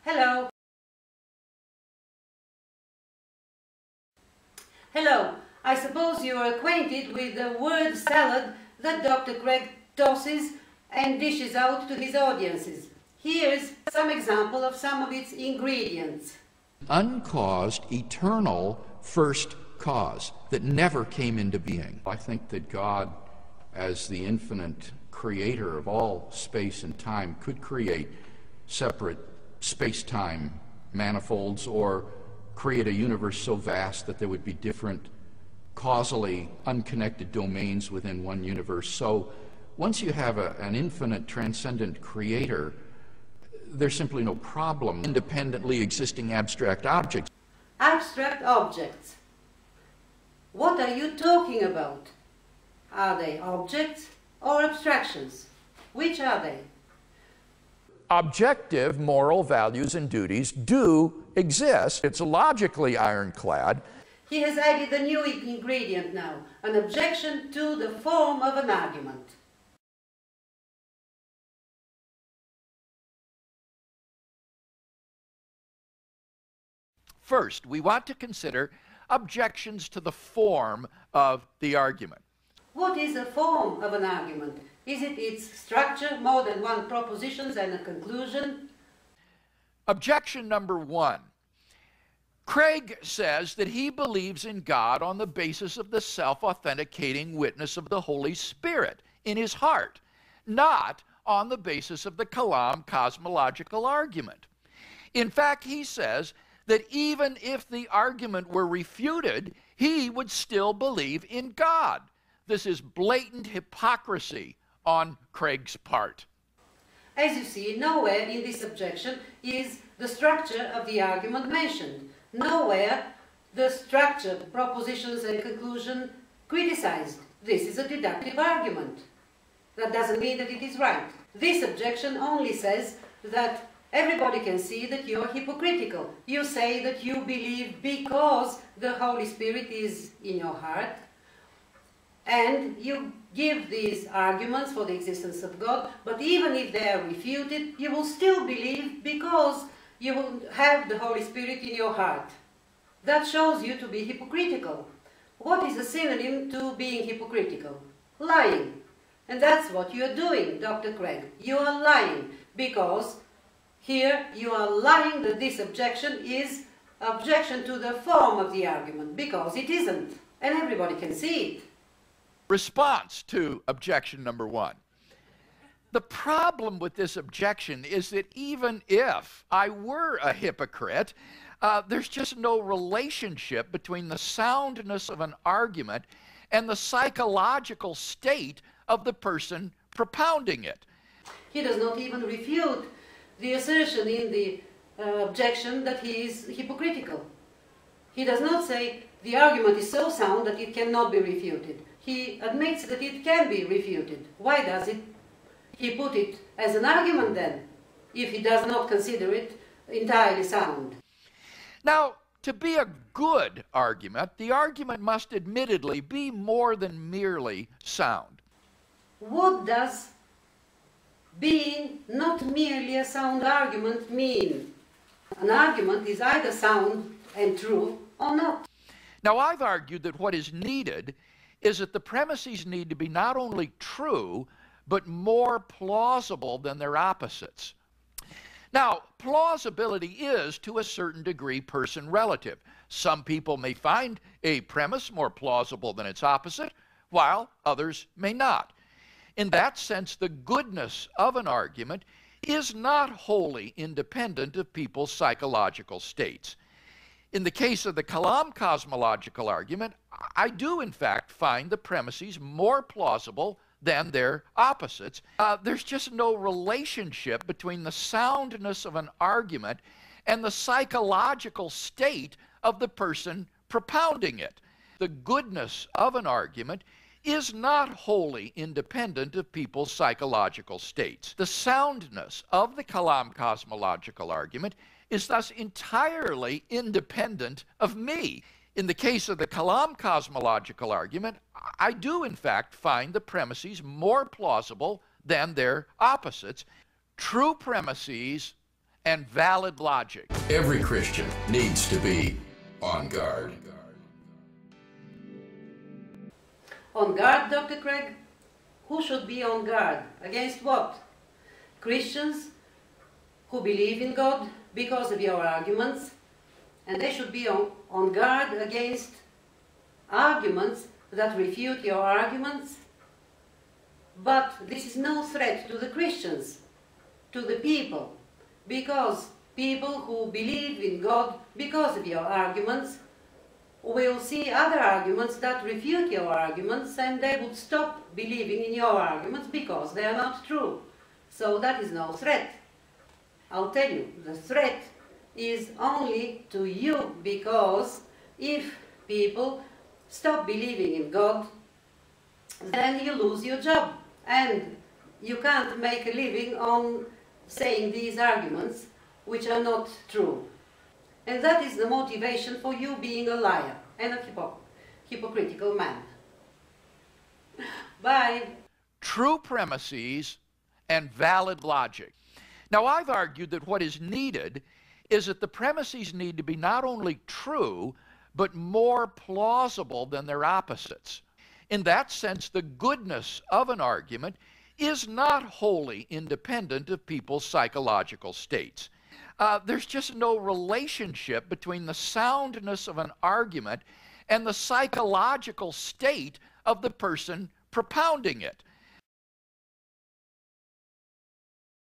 Hello. Hello. I suppose you are acquainted with the word salad that Dr. Craig tosses and dishes out to his audiences. Here's some example of some of its ingredients. Uncaused, eternal first cause that never came into being. I think that God, as the infinite creator of all space and time, could create separate space-time manifolds or create a universe so vast that there would be different causally unconnected domains within one universe. So once you have an infinite transcendent creator, there's simply no problem independently existing abstract objects. Abstract objects. What are you talking about? Are they objects or abstractions? Which are they? Objective moral values and duties do exist. It's logically ironclad. He has added a new ingredient now, an objection to the form of an argument. First, we want to consider objections to the form of the argument. What is the form of an argument? Is it its structure, more than one propositions and a conclusion? Objection number one. Craig says that he believes in God on the basis of the self-authenticating witness of the Holy Spirit in his heart, not on the basis of the Kalam cosmological argument. In fact, he says that even if the argument were refuted, he would still believe in God. This is blatant hypocrisy on Craig's part. As you see, nowhere in this objection is the structure of the argument mentioned. Nowhere the structure, propositions and conclusion criticized. This is a deductive argument. That doesn't mean that it is right. This objection only says that everybody can see that you're hypocritical. You say that you believe because the Holy Spirit is in your heart, and you give these arguments for the existence of God, but even if they are refuted, you will still believe because you will have the Holy Spirit in your heart. That shows you to be hypocritical. What is a synonym to being hypocritical? Lying. And that's what you are doing, Dr. Craig. You are lying, because here you are lying that this objection is objection to the form of the argument, because it isn't, and everybody can see it. Response to objection number one. The problem with this objection is that even if I were a hypocrite, there's just no relationship between the soundness of an argument and the psychological state of the person propounding it. He does not even refute the assertion in the objection that he is hypocritical. He does not say the argument is so sound that it cannot be refuted. He admits that it can be refuted. Why does he put it as an argument then, if he does not consider it entirely sound? Now, to be a good argument, the argument must admittedly be more than merely sound. What does being not merely a sound argument mean? An argument is either sound and true or not. Now, I've argued that what is needed is that the premises need to be not only true, but more plausible than their opposites. Now, plausibility is, to a certain degree, person relative. Some people may find a premise more plausible than its opposite, while others may not. In that sense, the goodness of an argument is not wholly independent of people's psychological states. In the case of the Kalam cosmological argument, I do in fact find the premises more plausible than their opposites. There's just no relationship between the soundness of an argument and the psychological state of the person propounding it. The goodness of an argument is not wholly independent of people's psychological states. The soundness of the Kalam cosmological argument is thus entirely independent of me. In the case of the Kalam cosmological argument, I do in fact find the premises more plausible than their opposites. True premises and valid logic. Every Christian needs to be on guard. On guard, Dr. Craig? Who should be on guard? Against what? Christians who believe in God because of your arguments, and they should be on guard against arguments that refute your arguments. But this is no threat to the Christians, to the people, because people who believe in God because of your arguments will see other arguments that refute your arguments, and they would stop believing in your arguments because they are not true. So that is no threat. I'll tell you, the threat is only to you, because if people stop believing in God, then you lose your job, and you can't make a living on saying these arguments which are not true. And that is the motivation for you being a liar and a hypocritical man. Bye. True premises and valid logic. Now, I've argued that what is needed is that the premises need to be not only true, but more plausible than their opposites. In that sense, the goodness of an argument is not wholly independent of people's psychological states. There's just no relationship between the soundness of an argument and the psychological state of the person propounding it.